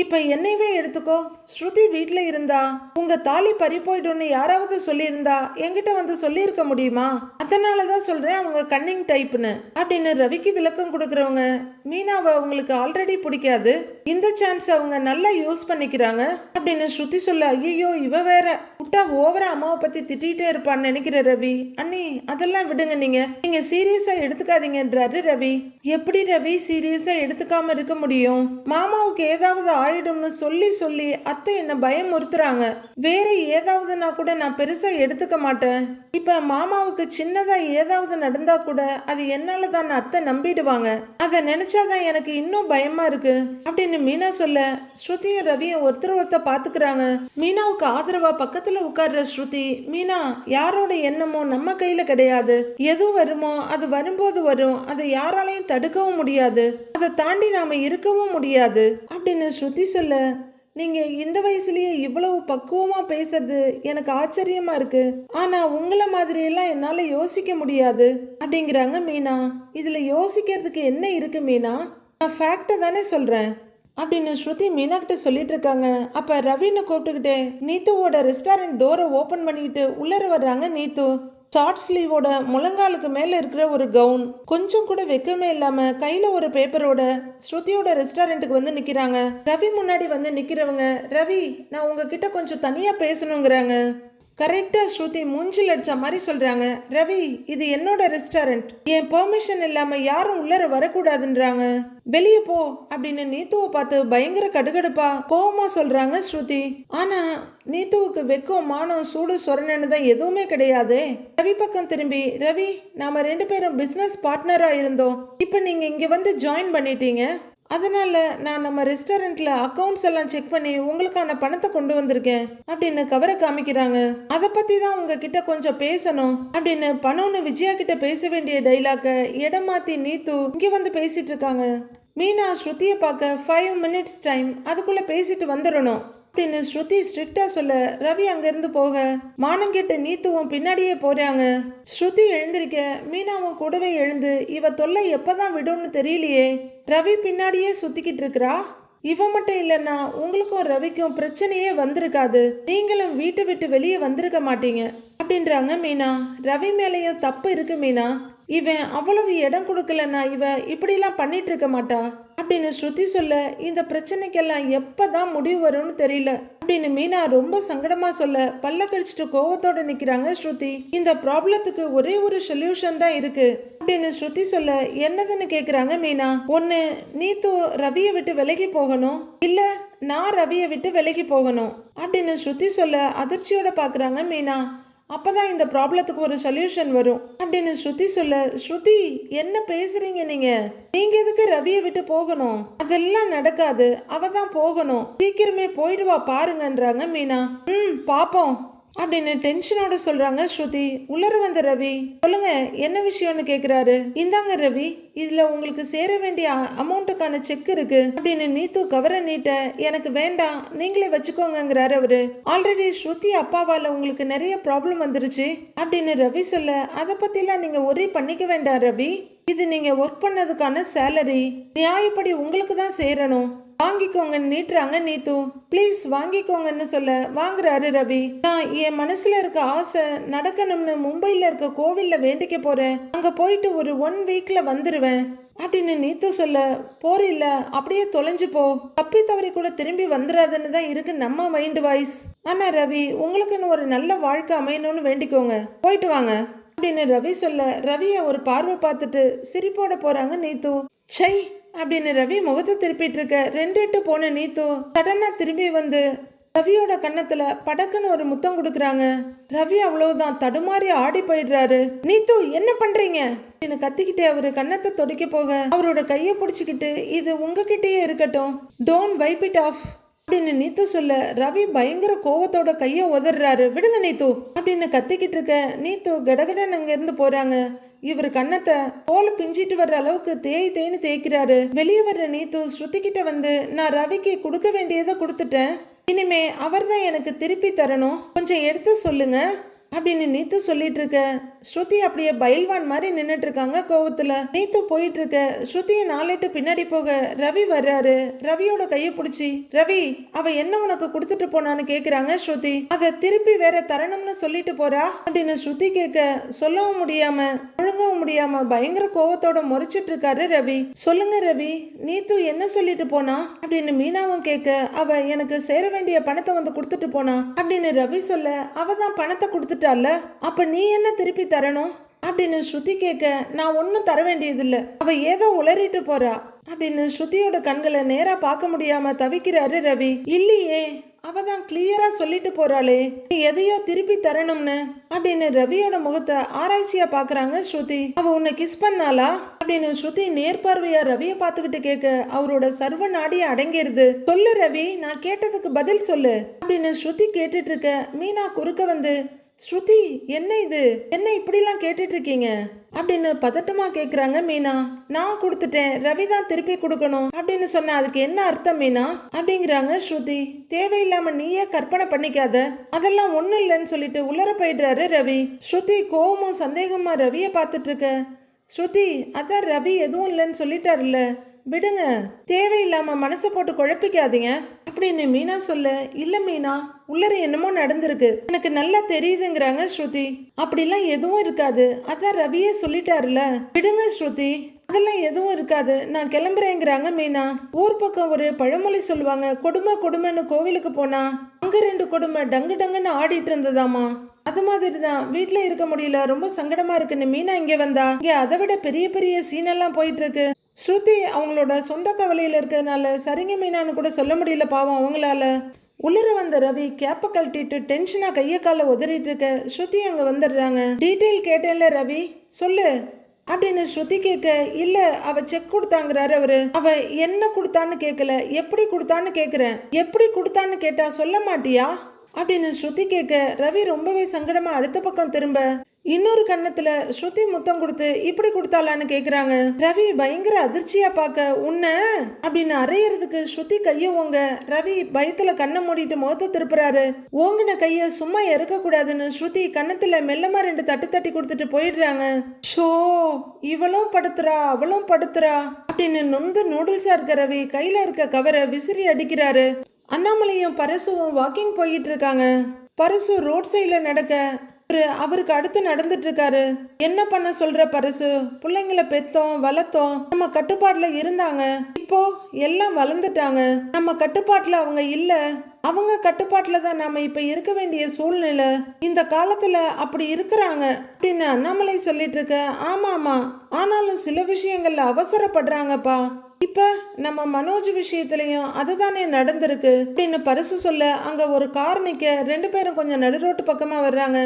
இப்ப என்னையவே எடுத்துக்கோ. ஸ்ருதி வீட்ல இருந்தா உங்க தாலி பறி போயிடும்னு யாராவது சொல்லியிருந்தா என்கிட்ட வந்து சொல்லியிருக்க முடியுமா? அதனாலதான் சொல்றேன் அவங்க கன்னிங் டைப்னு அப்படின்னு ரவிக்கு விளக்கம் கொடுக்கறவங்க, மீனாவை அவங்களுக்கு ஆல்ரெடி பிடிக்காது, இந்த சான்ஸ் அவங்க நல்லா யூஸ் பண்ணிக்கிறாங்க அப்படின்னு ஸ்ருதி சொல்ல, ஐயோ இவ வேற விட்டா ஓவரா அம்மாவை பத்தி திட்டிகிட்டே இருப்பான்னு நினைக்கிற ரவி, அண்ணி அதெல்லாம் விடுங்க, நீங்க சீரியஸா எடுத்துக்காதீங்கன்றாரு ரவி. எப்படி ரவி சீரியஸா எடுத்துக்காம இருக்க முடியும்? மாமாவுக்கு ஏதாவது ஆயிடும்னு சொல்லி சொல்லி அத்தை என்ன பயமுறுத்துறாங்க. வேற ஏதாவதுனா கூட நான் பெருசா எடுத்துக்க மாட்டேன். இப்ப மாமாவுக்கு சின்னதா ஏதாவது நடந்தா கூட அது என்னாலதான் அத்தை நம்பிடுவாங்க. அதை நினைச்சாதான் எனக்கு இன்னும் பயமா இருக்கு அப்படின்னு மீனா சொல்ல, ஸ்ருதியும் ரவியும் ஒருத்தர் பாத்துக்கிறாங்க. மீனாவுக்கு ஆதரவா பக்கத்துல உட்கார்ற ஸ்ருதி, மீனா யாரோட எண்ணமும் நம்ம கையில கிடையாது. எது வருமோ அது வரும்போது வரும். அதை யாராலையும் தடுக்கவும் முடியாது. அதை தாண்டி நாம இருக்கவும் முடியாது அப்படின்னு ஸ்ருதி சொல்ல, நீங்க இந்த வயசுலயே இவ்வளவு பக்குவமா பேசுறது எனக்கு ஆச்சரியமா இருக்கு. ஆனா உங்களை மாதிரி எல்லாம் என்னால யோசிக்க முடியாது அப்படிங்கிறாங்க மீனா. இதுல யோசிக்கிறதுக்கு என்ன இருக்கு மீனா? நான் ஃபேக்ட தானே சொல்றேன் அப்படின்னு ஸ்ருதி மீனா கிட்ட சொல்லிட்டு இருக்காங்க. அப்ப ரவின்னு கூப்பிட்டுக்கிட்டே நீத்துவோட ரெஸ்டாரண்ட் டோரை ஓபன் பண்ணிக்கிட்டு உள்ளர வர்றாங்க நீத்து. ஷார்ட் ஸ்லீவோட முழங்காலுக்கு மேல இருக்கிற ஒரு கவுன், கொஞ்சம் கூட வெக்கமே இல்லாம கையில ஒரு பேப்பரோட ஸ்ருதியோட ரெஸ்டாரண்ட்டுக்கு வந்து நிக்கிறாங்க. ரவி முன்னாடி வந்து நிக்கிறவங்க, ரவி நான் உங்ககிட்ட கொஞ்சம் தனியா பேசணுங்கிறாங்க. கரெக்டா ஸ்ருதி மூஞ்சில் அடிச்ச மாதிரி சொல்றாங்க, ரவி இது என்னோட ரெஸ்டாரண்ட், என் பெர்மிஷன் இல்லாம யாரும் உள்ளர வரக்கூடாதுன்றாங்க, வெளியே போ அப்படின்னு நீத்துவை பார்த்து பயங்கர கடுகடுப்பா கோவமா சொல்றாங்க ஸ்ருதி. ஆனா நீத்துவுக்கு வெக்கம் மானம் சூடு சொரணன்னு தான் எதுவுமே கிடையாதே. ரவி பக்கம் திரும்பி, ரவி நாம 2 பேரும் பிசினஸ் பார்ட்னரா இருந்தோம், இப்ப நீங்க இங்க வந்து ஜாயின் பண்ணிட்டீங்க, அதனால நான் நம்ம ரெஸ்டாரண்ட்ல அக்கவுண்ட்ஸ் எல்லாம் செக் பண்ணி உங்களுக்கான பணத்தை கொண்டு வந்திருக்கேன் அப்படின்னு கவரை காமிக்கிறாங்க. அதை பத்தி தான் உங்ககிட்ட கொஞ்சம் பேசணும் அப்படின்னு பணம்னு விஜயா கிட்ட பேச வேண்டிய டைலாக்க இடமாத்தி நீத்து இங்க வந்து பேசிட்டு இருக்காங்க. மீனா ஸ்ருதியை பார்க்க 5 minutes டைம், அதுக்குள்ள பேசிட்டு வந்துடணும் அப்படின்னு ஸ்ருதி ஸ்ட்ரிக்டா சொல்ல, ரவி அங்கிருந்து போக மானங்கெட்ட நீத்துவும் பின்னாடியே போறாங்க. ஸ்ருதி எழுந்திருக்க மீனாவும் கூடவே எழுந்து, இவ தொல்லை எப்பதான் விடும்னு தெரியலையே, ரவி பின்னாடியே சுத்திக்கிட்டு இருக்கிறா. இவ மட்டும் இல்லைன்னா உங்களுக்கும் ரவிக்கும் பிரச்சனையே வந்திருக்காது, நீங்களும் வீட்டை விட்டு வெளியே வந்திருக்க மாட்டீங்க அப்படின்றாங்க மீனா. ரவி மேலேயும் தப்பு இருக்கு மீனா, இவன் அவ்வளவு இடம் கொடுக்கலன்னா இவ இப்படிலாம் பண்ணிட்டு இருக்க மாட்டா அப்படின்னு ஸ்ருதி சொல்ல, இந்த பிரச்சனைக்கெல்லாம் எப்பதான் முடிவு வரும்னு தெரியல அப்படின்னு மீனா ரொம்ப சங்கடமா சொல்ல, பல்ல கடிச்சிட்டு கோவத்தோட நிக்கிறாங்க ஸ்ருதி. இந்த ப்ராப்ளத்துக்கு ஒரே ஒரு சொல்யூஷன் தான் இருக்கு அப்படின்னு ஸ்ருதி சொல்ல, என்னதுன்னு கேக்குறாங்க மீனா. ஒன்னு நீத்து ரவியை விட்டு விலகி போகணும், இல்ல நான் ரவியை விட்டு விலகி போகணும் அப்படின்னு ஸ்ருதி சொல்ல அதிர்ச்சியோட பாக்குறாங்க மீனா. அப்பதான் இந்த ப்ராப்ளத்துக்கு ஒரு சொல்யூஷன் வரும் அப்படின்னு ஸ்ருதி சொல்ல, ஸ்ருதி என்ன பேசுறீங்க நீங்க எதுக்கு ரவியை விட்டு போகணும்? அதெல்லாம் நடக்காது, அவ தான் போகணும், சீக்கிரமே போயிடுவா பாருங்கன்றாங்க மீனா. பாப்போம் அப்படின்னு டென்ஷனோட சொல்றாங்க ஸ்ருதி. உள்ளர வந்த ரவி, சொல்லுங்க என்ன விஷயம்னு கேக்குறாரு. இந்தாங்க ரவி, இதுல உங்களுக்கு சேர வேண்டிய அமௌண்ட்டுக்கான செக் இருக்கு அப்படின்னு நீத்து கவரை நீட்ட, எனக்கு வேண்டாம் நீங்களே வச்சுக்கோங்கிறாரு அவரு. ஆல்ரெடி ஸ்ருதி அப்பாவால உங்களுக்கு நிறைய ப்ராப்ளம் வந்துருச்சு அப்படின்னு ரவி சொல்ல, அதை பத்திலாம் நீங்க ஒரே பண்ணிக்க வேண்டாம் ரவி, இது நீங்க ஒர்க் பண்ணதுக்கான சேலரி, நியாயப்படி உங்களுக்கு தான் சேரணும், வாங்கிக்கோங்கன்னு நீட்டுறாங்க நீத்து. ப்ளீஸ் வாங்கிக்கோங்கன்னு சொல்ல வாங்குறாரு ரவி. நான் என் மனசுல இருக்க ஆசை நடக்கணும்னு மும்பைல இருக்க கோவில்ல வேண்டிக்க போறேன், அங்க போயிட்டு ஒரு 1 வீக்ல வந்துருவேன் அப்படின்னு நீத்து சொல்ல, போறில்ல அப்படியே தொலைஞ்சு போ, தப்பி தவறி கூட திரும்பி வந்துடாதுன்னு தான் இருக்கு நம்ம மைண்ட் வாய்ஸ். ஆனா ரவி உங்களுக்குன்னு ஒரு நல்ல வாழ்க்கை அமையணும்னு வேண்டிக்கோங்க, போயிட்டு வாங்க அப்படின்னு ரவி சொல்ல, ரவிய ஒரு பார்வை பார்த்துட்டு சிரிப்போட போறாங்க நீத்து. சை அப்படின்னு ரவி முகத்தை திருப்பிட்டு இருக்க 2 எட்டு போன நீத்து சடனா திரும்பி வந்து ரவியோட கன்னத்துல படக்குன்னு ஒரு முத்தம் கொடுக்குறாங்க. ரவி அவ்வளவுதான் தடுமாறி ஆடி போயிடுறாரு. நீத்து என்ன பண்றீங்க அப்படின்னு கத்திக்கிட்டே அவரு கன்னத்தை தொடைக்க போக அவரோட கையை பிடிச்சிக்கிட்டு, இது உங்ககிட்டயே இருக்கட்டும், டோன்ட் வைப் இட் ஆஃப் அப்படின்னு நீத்து சொல்ல, ரவி பயங்கர கோவத்தோட கையை உதறாரு. விடுங்க நீத்து அப்படின்னு கத்திக்கிட்டு இருக்க நீத்து கடகடன் அங்க இருந்து போறாங்க. இவர் கன்னத்தை தோல் பிஞ்சிட்டு வர்ற அளவுக்கு தேய்னு தேய்க்கிறாரு. வெளியே வர்ற நீத்து ஸ்ருதி கிட்ட வந்து, நான் ரவிக்கு கொடுக்க வேண்டியதை கொடுத்துட்டேன், இனிமே அவர் தான் எனக்கு திருப்பி தரணும், கொஞ்சம் எடுத்து சொல்லுங்க அப்படின்னு நீத்து சொல்லிட்டு இருக்க ஸ்ருதி அப்படியே பயில்வான் மாதிரி நின்னுட்டு இருக்காங்க கோவத்துல. நீத்து போயிட்டு இருக்க ஸ்ருதியை நாளிட்டு பின்னாடி போக ரவி வர்றாரு. ரவியோட கையை பிடிச்சி, ரவி அவ என்ன உனக்கு கொடுத்துட்டு போனான்னு கேக்குறாங்க ஸ்ருதி. அதை திருப்பி வேற தரணும்னு சொல்லிட்டு போறா அப்படின்னு ஸ்ருதி கேட்க சொல்லவும் முடியாம ஒழுங்கவும் முடியாம பயங்கர கோவத்தோட முறைச்சிட்டு இருக்காரு ரவி. சொல்லுங்க ரவி, நீத்து என்ன சொல்லிட்டு போனா அப்படின்னு மீனாவும் கேட்க, அவ எனக்கு சேர வேண்டிய பணத்தை வந்து கொடுத்துட்டு போனா அப்படின்னு ரவி சொல்ல, அவதான் பணத்தை கொடுத்துட்டால, அப்ப நீ என்ன திருப்பி தரணும் அப்படின்னு ஸ்ருதி கேட்க, நான் ஒன்னும் தர வேண்டியதில்லை, அவ ஏதோ உளறிட்டு போறா அப்படின்னு ஸ்ருதியோட கண்களை நேரா பார்க்க முடியாம தவிக்கிறாரு ரவி. இல்லையே, அவதான் கிளியரா சொல்லிட்டு போறாளே நீ எதையோ திருப்பி தரணும்னு அப்படின்னு ரவியோட முகத்தை ஆராய்ச்சியா பாக்குறாங்க ஸ்ருதி. அவ உன்னை கிஸ் பண்ணாளா அப்படின்னு ஸ்ருதி நேர்பார்வையா ரவிய பாத்துக்கிட்டு கேட்க, அவரோட சர்வ நாடிய அடங்கிருது. சொல்லு ரவி, நான் கேட்டதுக்கு பதில் சொல்லு அப்படின்னு ஸ்ருதி கேட்டுட்டு இருக்க மீனா குறுக்க வந்து, ஸ்ருதி என்ன இது, என்ன இப்படிலாம் கேட்டுட்டு இருக்கீங்க அப்படின்னு பதட்டமா கேக்குறாங்க மீனா. நான் கொடுத்துட்டேன், ரவி தான் திருப்பி கொடுக்கணும் அப்படின்னு சொன்ன அதுக்கு என்ன அர்த்தம் மீனா அப்படிங்கிறாங்க ஸ்ருதி. தேவையில்லாம நீயே கற்பனை பண்ணிக்காத, அதெல்லாம் ஒண்ணும் இல்லைன்னு சொல்லிட்டு உள்ளர போயிடுறாரு ரவி. ஸ்ருதி கோவமும் சந்தேகமா ரவிய பார்த்துட்டு இருக்க, ஸ்ருதி அதான் ரவி எதுவும் இல்லைன்னு சொல்லிட்டாருல்ல, விடுங்க, தேவையில்லாம மனசை போட்டு குழப்பிக்காதீங்க அப்படின்னு மீனா சொல்ல, இல்ல மீனா உள்ளர என்னமோ நடந்திருக்கு, எனக்கு நல்லா தெரியுதுங்கிறாங்க ஸ்ருதி. அப்படிலாம் எதுவும் இருக்காது, அதான் ரவியே சொல்லிட்டாருல, விடுங்க ஸ்ருதி, அதெல்லாம் எதுவும் இருக்காது, நான் கிளம்புறேங்கிறாங்க மீனா. ஊர் பக்கம் ஒரு பழமொழி சொல்லுவாங்க, கொடுமை கொடுமைன்னு கோவிலுக்கு போனா அங்க 2 கொடுமை டங்கு டங்குன்னு ஆடிட்டு இருந்ததாமா, அது மாதிரி தான் வீட்டுல இருக்க முடியல, ரொம்ப சங்கடமா இருக்குன்னு மீனா இங்க வந்தா. இங்க அதை விட பெரிய பெரிய சீனெல்லாம் போயிட்டு இருக்கு. ஸ்ருதி அவங்களோட சொந்த கவலையில இருக்கிறதுனால சரிங்க மீனான்னு கூட சொல்ல முடியல பாவம் அவங்களால. உள்ளர வந்த ரவி கேப்பை கழட்டிட்டு டென்ஷனா கைய கால உதறிட்டு இருக்க ஸ்ருதி அங்க வந்துடுறாங்க. டீட்டெயில் கேட்டேன்ல ரவி, சொல்லு அப்படின்னு ஸ்ருதி கேட்க, இல்ல அவ செக் கொடுத்தாங்கிறாரு அவரு. அவ என்ன கொடுத்தான்னு கேட்கல, எப்படி கொடுத்தான்னு கேக்குறேன். எப்படி கொடுத்தான்னு கேட்டா சொல்ல மாட்டியா அப்படின்னு ஸ்ருதி கேட்க, ரவி ரொம்பவே சங்கடமா அடுத்த பக்கம் திரும்ப இன்னொரு கண்ணத்துல ஸ்ருதி முத்தம் கொடுத்து இப்படி கொடுத்தாளான்னு கேக்குறாங்க. ரவி பயங்கர அதிர்ச்சியா பார்க்க, உன்ன அப்படின்னு அரையறதுக்கு ஸ்ருதி கைய ஓங்க ரவி பயத்துல கண்ணை மூடிட்டு முகத்தை திருப்புறாரு. ஓங்கின கைய சும்மா இறக்க கூடாதுன்னு ஸ்ருதி கண்ணத்துல மெல்லமா 2 தட்டு தட்டி கொடுத்துட்டு போயிடுறாங்க. ஷோ, இவளும் படுத்துறா அவளும் படுத்துறா அப்படின்னு நொந்து நூடுல்ஸா இருக்க ரவி கையில இருக்க கவரை விசிறி அடிக்கிறாரு. அண்ணாமலையும் பரசுவும் வாக்கிங் போயிட்டு இருக்காங்க. பரசு ரோட் சைட்ல நடக்க அவருக்கு அடுத்து நடந்துட்டு இருக்காரு. என்ன பண்ண சொல்ற பரசு, பிள்ளைங்களை பெத்தோம் வளர்த்தோம், நம்ம கட்டுப்பாட்டுல இருந்தாங்க, இப்போ எல்லாம் வளர்ந்துட்டாங்க, நம்ம கட்டுப்பாட்டுல அவங்க இல்ல, அவங்க கட்டுப்பாட்டுல தான் நாம இப்ப இருக்க வேண்டிய சூழ்நிலை, இந்த காலத்துல அப்படி இருக்கிறாங்க அப்படின்னு அண்ணாமலை சொல்லிட்டு இருக்க. ஆமா ஆமா, ஆனாலும் சில விஷயங்கள்ல அவசரப்படுறாங்கப்பா, இப்ப நம்ம மனோஜ் விஷயத்திலையும் அதுதானே நடந்திருக்கு அப்படின்னு பரிசு சொல்ல, அங்க ஒரு கார் நிக்க 2 பேரும் கொஞ்சம் நடுரோட்டு பக்கமா வர்றாங்க.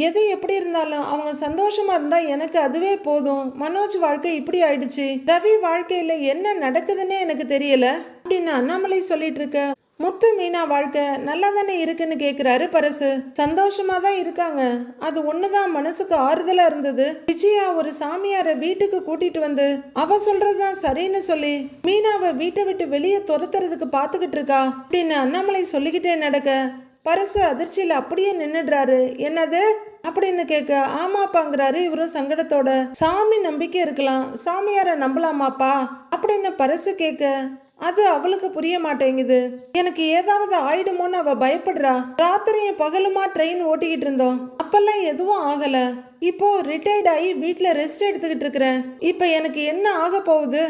எது எப்படி இருந்தாலும் அவங்க சந்தோஷமா இருந்தா எனக்கு அதுவே போதும், மனோஜ் வாழ்க்கை இப்படி ஆயிடுச்சு, ரவி வாழ்க்கையில என்ன நடக்குதுன்னே எனக்கு தெரியல அப்படின்னு அண்ணாமலை சொல்லிட்டு இருக்க. முத்து மீனா வாழ்க்கை நல்லா தானே இருக்குன்னு கேக்குறாரு பரசு. சந்தோஷமா தான் இருக்காங்க, அது ஒண்ணுதான் மனசுக்கு ஆறுதலா இருந்தது. விஜயா ஒரு சாமியார வீட்டுக்கு கூட்டிட்டு வந்து அவ சொல்றதுதான் சரின்னு சொல்லி மீனாவை வீட்டை விட்டு வெளியே துரத்துறதுக்கு பாத்துக்கிட்டு இருக்கா அப்படின்னு அண்ணாமலை சொல்லிக்கிட்டே நடக்க, பரசு அதிர்ச்சியில அப்படியே நின்னுடுறாரு. என்னது அப்படின்னு கேட்க, ஆமாப்பாங்கிறாரு இவரும் சங்கடத்தோட. சாமி நம்பிக்கை இருக்கலாம், சாமியார நம்பலாமாப்பா அப்படின்னு பரசு கேட்க, அது அவளுக்கு புரிய மாட்டேங்குது. எனக்கு ஏதாவது ஆயிடுமோன்னு அவ பயப்படுறா. ராத்திரியும் பகலுமா ட்ரெயின் ஓட்டிக்கிட்டு இருந்தோம், அப்பெல்லாம் எதுவும் ஆகல, இப்போ ரிட்டையர்ட் ஆகி வீட்டுல ரெஸ்ட் எடுத்துக்கிட்டு இருக்கிறேன், இப்ப எனக்கு என்ன ஆக போகுது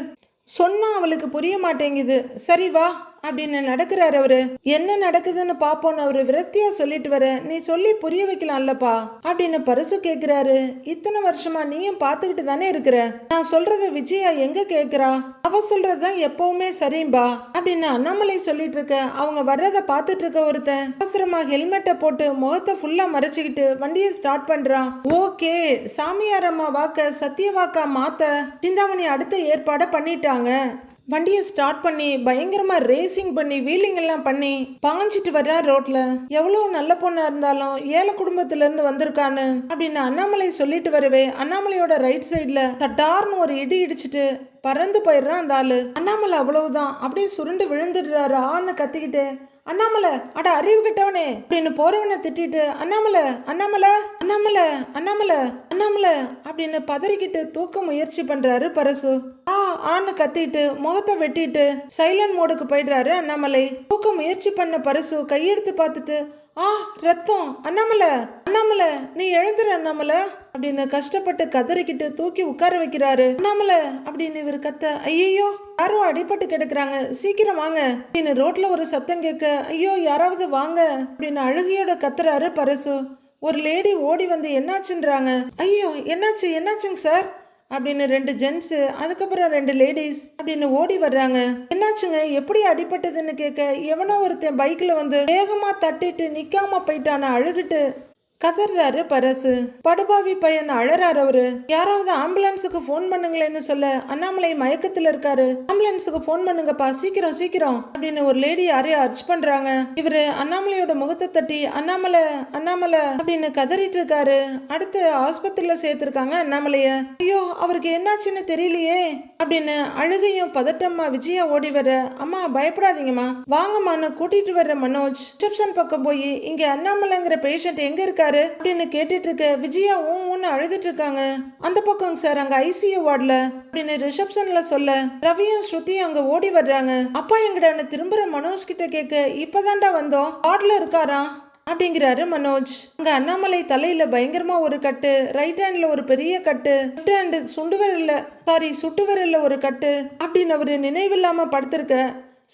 சொன்னா அவளுக்கு புரிய மாட்டேங்குது. சரி வா அப்படின்னு நடக்கிறாரு அவரு. என்ன நடக்குதுன்னு பாப்போன்னு அவரு விரக்தியா சொல்லிட்டு வர, நீ சொல்லி புரிய வைக்கலாம்லப்பா அப்படின்னு பரிசு கேக்குறாரு. இத்தனை வருஷமா நீயும் பாத்துக்கிட்டு தானே இருக்கிற, நான் சொல்றத விஜயா எங்க கேக்குறா, அவ சொல்றதுதான் எப்பவுமே சரிம்பா அப்படின்னு அண்ணாமலை சொல்லிட்டு இருக்க. அவங்க வர்றத பாத்துட்டு இருக்க ஒருத்தன் அவசரமா ஹெல்மெட்டை போட்டு முகத்தை ஃபுல்லா மறைச்சுக்கிட்டு வண்டியை ஸ்டார்ட் பண்றான். ஓகே, சாமியாரம்மா வாக்க சத்திய வாக்கா மாத்த சிந்தாமணி அடுத்த ஏற்பாட பண்ணிட்டாங்க. வண்டியை ஸ்டார்ட் பண்ணி பயங்கரமா ரேசிங் பண்ணி வீலிங் எல்லாம் பண்ணி பாஞ்சிட்டு வர்றா ரோட்ல. எவ்வளவு நல்ல பொண்ணா இருந்தாலும் ஏழை குடும்பத்துல இருந்து வந்திருக்கான்னு அப்படின்னு அண்ணாமலை சொல்லிட்டு வரவே, அண்ணாமலையோட ரைட் சைட்ல தட்டார்னு ஒரு இடி இடிச்சிட்டு பறந்து போயிடுறான் அந்த ஆளு. அண்ணாமலை அவ்வளவுதான் அப்படியே சுருண்டு விழுந்துடுறாரு. ஆன்னு கத்திக்கிட்டு அண்ணாமலை அட அறிவு கிட்டவனே அப்படின்னு போறவனை திட்டிட்டு அண்ணாமலை அண்ணாமலை அண்ணாமலை அண்ணாமலை அண்ணாமலை அப்படின்னு பதறிக்கிட்டு தூக்க முயற்சி பண்றாரு பரசு. ஆன்னு கத்திட்டு முகத்தை வெட்டிட்டு சைலண்ட் மோடுக்கு போயிடுறாரு அண்ணாமலை. தூக்க முயற்சி பண்ண பரசு கையெடுத்து பார்த்துட்டு ரத்தம் அண்ணாமலை அண்ணாமலை நீ எழுந்துரு அண்ணாமலை அப்படின்னு கஷ்டப்பட்டு கதறிக்கிட்டு தூக்கி உட்கார வைக்கிறாரு. அண்ணாமலை அப்படின்னு இவர் கத்த, ஐயோ யாரோ அடிபட்டு கிடக்குறாங்க, சீக்கிரம் வாங்க அப்படின்னு ரோட்ல ஒரு சத்தம் கேட்க, ஐயோ யாராவது வாங்க அப்படின்னு அழுகையோட கத்துறாரு பரசு. ஒரு லேடி ஓடி வந்து என்னாச்சுன்றாங்க. ஐயோ என்னாச்சுங்க சார் அப்படின்னு 2 ஜென்ஸு, அதுக்கப்புறம் 2 லேடிஸ் அப்படின்னு ஓடி வர்றாங்க. என்னாச்சுங்க எப்படி அடிபட்டதுன்னு கேட்க, எவனோ ஒருத்தன் பைக்ல வந்து வேகமா தட்டிட்டு நிக்காம போயிட்டான அழுகிட்டு கதறாரு பரசு. படுபாவி பையன் அழறாரு அவரு. யாராவது ஆம்புலன்ஸுக்கு போன் பண்ணுங்களேன்னு சொல்ல அண்ணாமலை மயக்கத்துல இருக்காரு. ஆம்புலன்ஸுக்கு போன் பண்ணுங்கப்பா சீக்கிரம் சீக்கிரம் அப்படின்னு ஒரு லேடி யாரையும் அர்ச் பண்றாங்க. இவரு அண்ணாமலையோட முகத்தை தட்டி அண்ணாமலை அண்ணாமலை அப்படின்னு கதறிட்டு இருக்காரு. அடுத்து ஆஸ்பத்திரியில சேர்த்திருக்காங்க அண்ணாமலைய. ஐயோ அவருக்கு என்னாச்சுன்னு தெரியலையே அப்படின்னு அழுகையும் பதட்டம்மா விஜயா ஓடி வர, அம்மா பயப்படாதீங்கம்மா வாங்கம்மான்னு கூட்டிட்டு வர்ற மனோஜ் ரிசப்ஷன் பக்கம் போய் இங்க அண்ணாமலைங்கிற பேஷண்ட் எங்க இருக்காரு அப்படின்னு கேட்டுட்டு இருக்க விஜயா ஊன்னு அழுதுட்டு இருக்காங்க. அந்த பக்கம் சார் அங்க ஐசியூ வார்டுல அப்படின்னு ரிசப்ஷன்ல சொல்ல ரவியும் ஸ்ருதியும் அங்க ஓடி வர்றாங்க. அப்பா எங்கடான்னு திரும்புற மனோஜ் கிட்ட கேட்க, இப்பதான்டா வந்தோம் வார்டுல இருக்காராம் அப்படிங்கிறாரு மனோஜ். அங்க அண்ணாமலை தலையில பயங்கரமா ஒரு கட்டு, ரைட் ஹேண்ட்ல ஒரு பெரிய கட்டு, லெஃப்ட் ஹேண்ட் சுட்டு விரல்ல ஒரு கட்டு அப்படின்னு அவரு நினைவில்லாம படுத்திருக்க.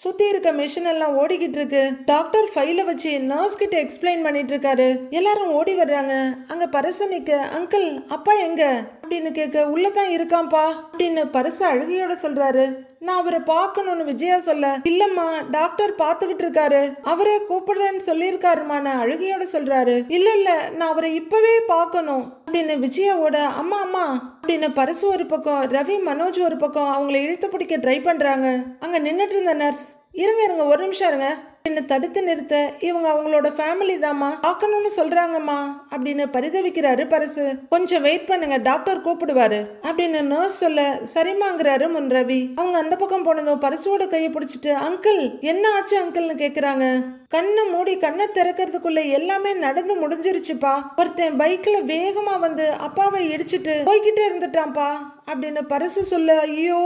சுத்தி இருக்க மிஷின் எல்லாம் ஓடிக்கிட்டு இருக்கு. டாக்டர் ஃபைல வச்சு நர்ஸ் கிட்ட எக்ஸ்பிளைன் பண்ணிட்டு இருக்காரு. எல்லாரும் ஓடி வர்றாங்க. அங்க பரசு நிக்க, அங்கிள் அப்பா எங்க அப்படின்னு கேட்க, உள்ளதான் இருக்காம்பா அப்படின்னு பரசு அழுகையோட சொல்றாரு. நான் அவரை பார்க்கணும்னு விஜயா சொல்ல, இல்லம்மா டாக்டர் பாத்துக்கிட்டு இருக்காரு, அவரே கூப்பிடுறேன்னு சொல்லியிருக்காருமா நான் அழுகையோட சொல்றாரு. இல்ல நான் அவரை இப்பவே பார்க்கணும் அப்படின்னு விஜயாவோட அம்மா அம்மா அப்படின்னு பரசு ஒரு பக்கம், ரவி மனோஜ் ஒரு பக்கம் அவங்களை இழுத்து பிடிக்க ட்ரை பண்றாங்க. அங்க நின்னுட்டு இருந்த நர்ஸ், இருங்க ஒரு நிமிஷம் இருங்க அப்படின்னு தடுத்து நிறுத்த, இவங்க அவங்களோட ஃபேமிலி தாம்மா பார்க்கணும்னு சொல்றாங்கம்மா அப்படின்னு பரிதவிக்கிறாரு பரசு. கொஞ்சம் வெயிட் பண்ணுங்க டாக்டர் கூப்பிடுவாரு அப்படின்னு நர்ஸ் சொல்ல, சரிமாங்கிறாரு முன் ரவி. அவங்க அந்த பக்கம் போனதும் பரசுவோட கையை பிடிச்சிட்டு, அங்கிள் என்ன ஆச்சு அங்கிள்னு கேக்குறாங்க. கண்ணை மூடி கண்ணை திறக்கிறதுக்குள்ள எல்லாமே நடந்து முடிஞ்சிருச்சுப்பா. ஒருத்தன் பைக்ல வேகமா வந்து அப்பாவை இடிச்சிட்டு போய்கிட்டே இருந்துட்டான்ப்பா அப்படின்னு பரசு சொல்ல, ஐயோ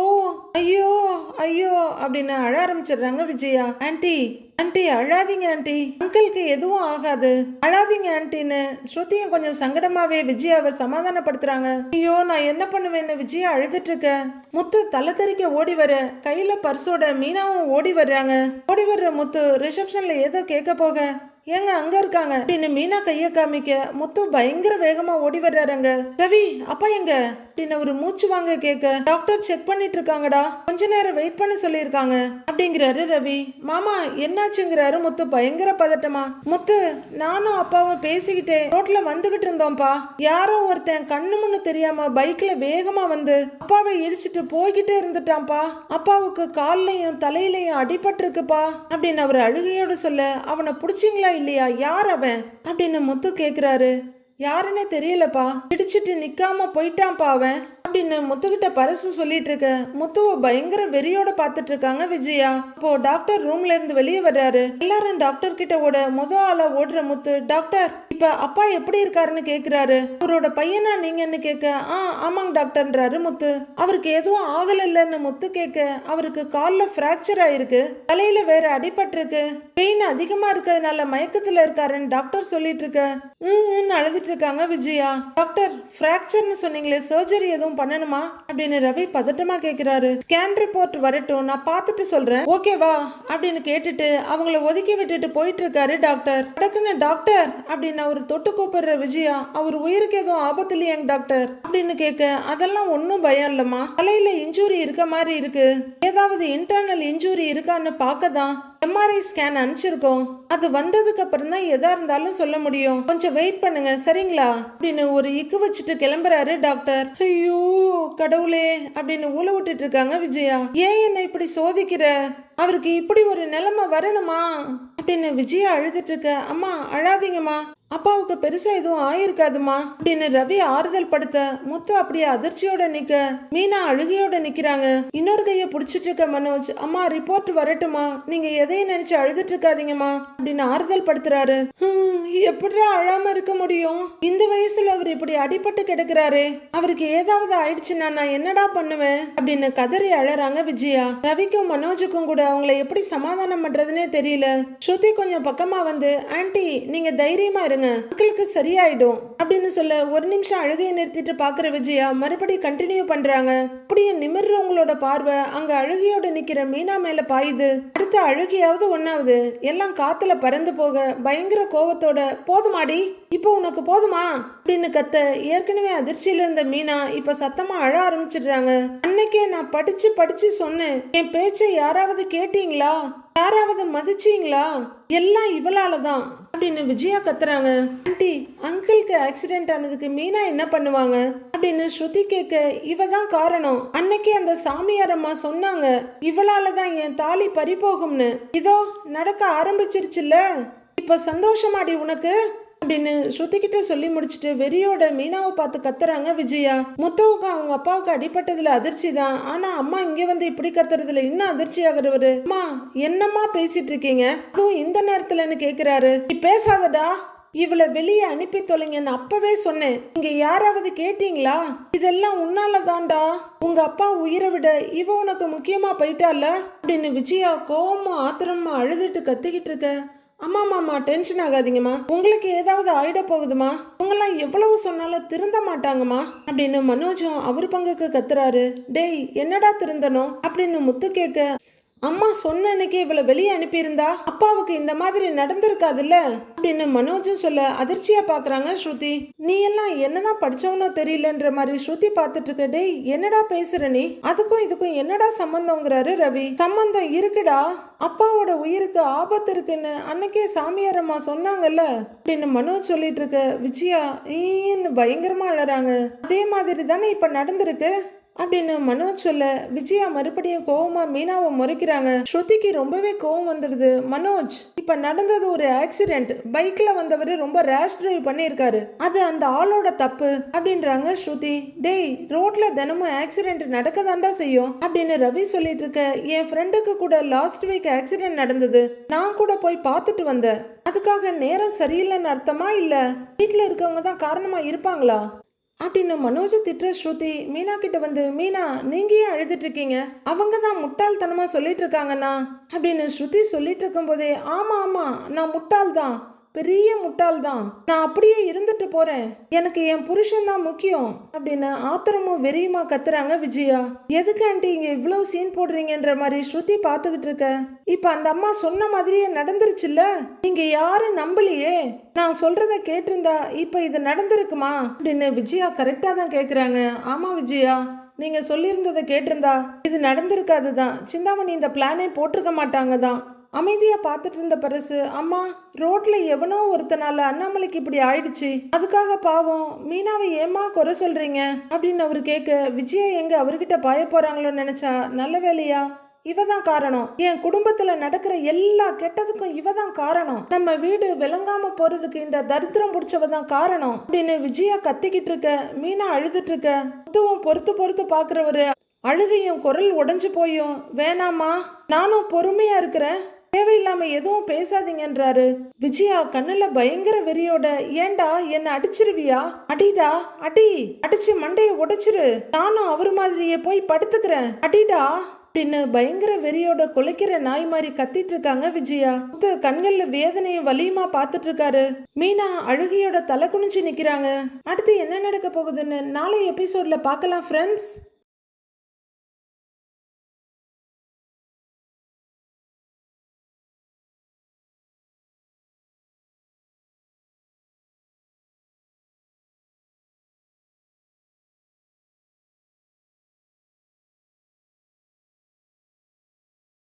ஐயோ ஐயோ அப்படின்னு அழ ஆரம்பிச்சிடுறாங்க விஜயா. ஆன்ட்டி அழாதீங்க ஆன்ட்டி, அங்கிளுக்கு எதுவும் ஆகாது, அழாதீங்க ஆன்ட்டின்னு ஸ்ருதியும் கொஞ்சம் சங்கடமாவே விஜயாவை சமாதானப்படுத்துறாங்க. ஐயோ நான் என்ன பண்ணுவேன்னு விஜயா அழுதுட்டு இருக்க. முத்து தலை தெறிக்க ஓடி வர, கையில பர்ஸோட மீனாவும் ஓடி வர்றாங்க. ஓடி வர்ற முத்து ரிசப்ஷன்ல ஏதோ கேட்க போக, ஏங்க அங்க இருக்காங்க அப்படின்னு மீனா கைய காமிக்க, முத்து பயங்கர வேகமா ஓடி வர்றாருங்க. ரவி அப்பா எங்க அப்படின்னு ஒரு மூச்சு வாங்க கேட்க, டாக்டர் செக் பண்ணிட்டு இருக்காங்கடா, கொஞ்ச நேரம் வெயிட் பண்ண சொல்லியிருக்காங்க அப்படிங்கிறாரு ரவி. மாமா என்னாச்சுங்கிறாரு முத்து பயங்கர பதட்டமா. முத்து நானும் அப்பாவும் பேசிக்கிட்டே ரோட்ல வந்துகிட்டு இருந்தோம்ப்பா, யாரோ ஒருத்தன் கண்ணு முன்னு தெரியாம பைக்ல வேகமா வந்து அப்பாவை இடிச்சிட்டு போய்கிட்டே இருந்துட்டான்ப்பா, அப்பாவுக்கு கால்லையும் தலையிலையும் அடிபட்டு இருக்குப்பா அப்படின்னு அவர் அழுகையோடு சொல்ல, அவனை பிடிச்சிங்களா இல்லையா, யார் அவன் அப்படின்னு முத்து கேக்குறாரு. யாருன்னே தெரியலப்பா, பிடிச்சிட்டு நிக்காம போயிட்டான்ப்பா அவன் அப்படின்னு முத்துக்கிட்ட பரசு சொல்லிட்டு இருக்க. முத்துவ பயங்கர வெறியோட பாத்துட்டு இருக்காங்க விஜயா. இப்போ டாக்டர் ரூம்ல இருந்து வெளியே வர்றாரு. எல்லாரும் டாக்டர் கிட்ட ஆளா ஓடுற முத்து, டாக்டர் இப்ப அப்பா எப்படி இருக்காருன்னு கேக்குறாரு. அவரோட பையனா நீங்கன்னு கேட்க, ஆமாங்க டாக்டர்ன்றாரு முத்து. அவருக்கு எதுவும் ஆகல இல்லன்னு முத்து கேட்க, அவருக்கு கால்ல பிராக்சர் ஆயிருக்கு, தலையில வேற அடிபட்டு இருக்கு, பெயின் அதிகமா இருக்கிறதுனால மயக்கத்துல இருக்காருன்னு டாக்டர் சொல்லிட்டு இருக்க. அழுதுட்டு இருக்காங்க விஜயா. டாக்டர் பிராக்சர்னு சொன்னீங்களே, சர்ஜரி எதுவும் பண்ணணுமா அப்படின்னு ரவி பதட்டமா கேக்குறாரு. ஸ்கேன் ரிப்போர்ட் வரட்டும் நான் பார்த்துட்டு சொல்றேன் ஓகேவா அப்படின்னு கேட்டுட்டு அவங்கள ஒதுக்கி விட்டுட்டு போயிட்டு இருக்காரு டாக்டர். டக்குன்னு டாக்டர் அப்படின்னு அவர் தொட்டு கூப்பிடுற விஜயா, அவர் உயிருக்கு எதுவும் ஆபத்து இல்லையாங்க டாக்டர் அப்படின்னு கேட்க, அதெல்லாம் ஒன்னும் பயம் இல்லம்மா, தலையில இன்ஜூரி இருக்க மாதிரி இருக்கு, ஏதாவது இன்டர்னல் இன்ஜூரி இருக்கான்னு பார்க்கதான் எம்ஆர்ஐ ஸ்கேன் அனுப்பிச்சிருக்கோம், அது வந்ததுக்கு அப்புறம் தான் எதா இருந்தாலும் சொல்ல முடியும், கொஞ்சம் வெயிட் பண்ணுங்க சரிங்களா அப்படின்னு ஒரு இக்கு வச்சுட்டு கிளம்புறாரு டாக்டர். ஐயோ கடவுளே அப்படின்னு ஊழ விட்டுட்டு இருக்காங்க விஜயா. ஏன் என்ன இப்படி சோதிக்கிற அவருக்கு இப்படி ஒரு நிலைமை வரணுமா அப்படின்னு விஜயா அழுதுட்டு இருக்க. அம்மா அழாதீங்கம்மா, அப்பாவுக்கு பெருசா எதுவும் ஆயிருக்காதுமா அப்படின்னு ரவி ஆறுதல் படுத்த முத்து அப்படியே அதிர்ச்சியோட நிக்க மீனா அழுகையோட நிக்கிறாங்க. இன்னொரு கைய புடிச்சிட்டு இருக்க மனோஜ், அம்மா ரிப்போர்ட் வரட்டுமா, நீங்க எதையும் நினைச்சு அழுதுட்டு இருக்காதீங்கம்மா அப்படின்னு ஆறுதல் படுத்துறாரு. எப்படிடா அழாம இருக்க முடியும், இந்த வயசுல அவர் இப்படி அடிபட்டு கிடக்குறாரு, அவருக்கு ஏதாவது ஆயிடுச்சுன்னா நான் என்னடா பண்ணுவேன் அப்படின்னு கதறி அழறாங்க விஜயா. ரவிக்கும் மனோஜுக்கும் கூட அவங்களை எப்படி சமாதானம் பண்றதுன்னே தெரியல. ஸ்ருதி கொஞ்சம் பக்கமா வந்து, ஆன்ட்டி நீங்க தைரியமா இருங்க, மக்களுக்கு சரியாயிடும் அப்படின்னு சொல்ல ஒரு நிமிஷம் அழுகையை நிறுத்திட்டு பாக்குற விஜயா மறுபடியும் கண்டினியூ பண்றாங்க. அப்படியே நிமிர்றவங்களோட பார்வை அங்க அழுகையோட நிக்கிற மீனா மேல பாயுது. அடுத்த அழுகையாவது ஒன்னாவது எல்லாம் காத்துல பறந்து போக பயங்கர கோவத்தோட, போதுமாடி இப்போ உனக்கு போதுமா அப்படின்னு கத்த ஏற்கனவே அதிர்ச்சியில இருந்த மீனா இப்ப சத்தமா அழ ஆரம்பிச்சிடுறாங்க. அன்னைக்கே நான் படிச்சு படிச்சு சொன்னேன், என் பேச்சை யாராவது கேட்டீங்களா, யாராவது மதிச்சீங்களா, எல்லாம் இவளாலதான் அப்படின்னு விஜயா கத்துறாங்க. ஆண்டி அங்கிளுக்கு ஆக்சிடென்ட் ஆனதுக்கு மீனா என்ன பண்ணுவாங்க அப்படின்னு ஸ்ருதி கேட்க, இவ தான் காரணம், அன்னைக்கே அந்த சாமியார் அம்மா சொன்னாங்க இவளாலதான் என் தாலி பறிபோகும்னு, இதோ நடக்க ஆரம்பிச்சிருச்சுல்ல, இப்ப சந்தோஷமாடி உனக்கு அப்படின்னு ஸ்ருதி கிட்ட சொல்லி முடிச்சுட்டு வெறியோட மீனாவை பார்த்து கத்துறாங்க விஜயா. முத்துவுக்கு அவங்க அப்பாவுக்கு அடிபட்டதுல அதிர்ச்சி தான், ஆனா அம்மா இங்க வந்து இப்படி கத்துறதுல இன்னும் அதிர்ச்சி ஆகுறவரு, அம்மா என்னம்மா பேசிட்டு இருக்கீங்க, அதுவும் இந்த நேரத்துலன்னு கேக்குறாரு. நீ பேசாதடா, இவளை வெளியே அனுப்பி தொலைங்கன்னு அப்பவே சொன்னேன், இங்க யாராவது கேட்டீங்களா, இதெல்லாம் உன்னால தான்டா, உங்க அப்பா உயிரை விட இவ உனக்கு முக்கியமா போயிட்டால அப்படின்னு விஜயா கோவமா ஆத்திரமா அழுதுட்டு கத்திக்கிட்டு இருக்க. அம்மா மாமா டென்ஷன் ஆகாதீங்கம்மா, உங்களுக்கு ஏதாவது ஆயிட போகுதுமா, உங்கெல்லாம் எவ்வளவு சொன்னாலும் திருந்த மாட்டாங்கம்மா அப்படின்னு மனோஜும் அவர் பங்குக்கு கத்துறாரு. டேய் என்னடா திருந்தணும் அப்படின்னு முத்து கேட்க, அம்மா சொன்ன அன்னைக்கு இவளை வெளியே அனுப்பியிருந்தா அப்பாவுக்கு இந்த மாதிரி நடந்திருக்காதுல்ல அப்படின்னு மனோஜும் சொல்ல அதிர்ச்சியா பாக்குறாங்க ஸ்ருதி. நீ எல்லாம் என்னதான் படிச்சவனோ தெரியலன்ற மாதிரி ஸ்ருதி பார்த்துட்டு இருக்க. டேய் என்னடா பேசுற நீ, அதுக்கும் இதுக்கும் என்னடா சம்பந்தங்கிறாரு ரவி. சம்பந்தம் இருக்குடா, அப்பாவோட உயிருக்கு ஆபத்து இருக்குன்னு அன்னைக்கே சாமியார் அம்மா சொன்னாங்கல்ல அப்படின்னு மனோஜ் சொல்லிட்டு இருக்க. விஜயா ஈன்னு பயங்கரமா அழறாங்க. அதே மாதிரி தானே இப்ப நடந்திருக்கு அப்படின்னு மனோஜ் சொல்ல விஜயா மறுபடியும் கோவமா மீனாவை முறைக்கிறாங்க. ஸ்ருதிக்கு ரொம்பவே கோவம் வந்துடுது. மனோஜ் இப்ப நடந்தது ஒரு ஆக்சிடென்ட், பைக்ல வந்தவர் ரொம்ப ரேஷ் டிரைவ் பண்ணியிருக்காரு, அது அந்த ஆளோட தப்பு அப்படின்றாங்க ஸ்ருதி. டேய் ரோட்ல தினமும் ஆக்சிடென்ட் நடக்கதாண்டா செய்யும் அப்படின்னு ரவி சொல்லிட்டு இருக்க. என் ஃப்ரெண்டுக்கு கூட லாஸ்ட் வீக் ஆக்சிடென்ட் நடந்தது, நான் கூட போய் பார்த்துட்டு வந்தேன், அதுக்காக நேரம் சரியில்லைன்னு அர்த்தமா, இல்ல வீட்டுல இருக்கவங்க தான் காரணமா இருப்பாங்களா அப்படின்னு மனோஜ் திட்டுற ஸ்ருதி மீனா கிட்ட வந்து, மீனா நீங்க ஏன் அழுதுட்டு இருக்கீங்க, அவங்க தான் முட்டாள்தனமா சொல்லிட்டு இருக்காங்கண்ணா அப்படின்னு ஸ்ருதி சொல்லிட்டு இருக்கும் போதே, ஆமா ஆமா நான் முட்டாள் தான், பெரிய முட்டாள் தான், நான் அப்படியே இருந்துட்டு போறேன், எனக்கு என் புருஷன் தான் முக்கியம் அப்படின்னு ஆத்திரமும் வெறியுமா கத்துறாங்க விஜயா. எதுக்கு ஆண்டி இங்க இவ்வளவு சீன் போடுறீங்கன்ற மாதிரி ஸ்ருதி பாத்துக்கிட்டு இருக்க. இப்ப அந்த அம்மா சொன்ன மாதிரியே நடந்துருச்சுல்ல, நீங்க யாரும் நம்பலையே, நான் சொல்றத கேட்டிருந்தா இப்ப இது நடந்திருக்குமா அப்படின்னு விஜயா கரெக்டா தான் கேக்குறாங்க. ஆமா விஜயா, நீங்க சொல்லியிருந்ததை கேட்டிருந்தா இது நடந்திருக்காதுதான், சிந்தாமணி இந்த பிளானே போட்டிருக்க மாட்டாங்க தான். அமைதியா பார்த்துட்டு இருந்த பரசு, அம்மா ரோட்ல எவனோ ஒருத்தனால அண்ணாமலைக்கு இப்படி ஆயிடுச்சு, அதுக்காக பாவம் மீனாவை ஏமா குறை சொல்றீங்க அப்படின்னு அவரு கேட்க, விஜயா எங்க அவர்கிட்ட பாய போறாங்களோன்னு நினைச்சா நல்ல வேலையா, இவதான் காரணம், என் குடும்பத்துல நடக்கிற எல்லா கெட்டதுக்கும் இவதான் காரணம், நம்ம வீடு விளங்காம போறதுக்கு இந்த தரித்திரம் பிடிச்சவதான் காரணம் அப்படின்னு விஜயா கத்திக்கிட்டு இருக்க. மீனா அழுதுட்டு இருக்க. முத்துவும் பொறுத்து பொறுத்து பாக்குறவரு அழுகையும் குரல் உடைஞ்சு போயும், வேணாமா நானும் பொறுமையா இருக்கிறேன், தேவையில்லாம எதுவும் பேசாதீங்கன்றாரு. விஜயா கண்ணுல பயங்கர வெறியோட, ஏண்டா என்ன அடிச்சிருவியா, அடிடா அடி, அடிச்சு மண்டைய உடைச்சிரு, நானும் அவர் மாதிரியே போய் படுத்துக்கிறேன், அடிடா அப்படின்னு பயங்கர வெறியோட குலைக்கிற நாய் மாதிரி கத்திட்டு இருக்காங்க விஜயா. கண்கள்ல வேதனையும் வலியுமா பாத்துட்டு இருக்காரு. மீனா அழுகையோட தலை குனிஞ்சு நிக்கிறாங்க. அடுத்து என்ன நடக்க போகுதுன்னு நாளை எபிசோட்ல பார்க்கலாம் ஃப்ரெண்ட்ஸ்.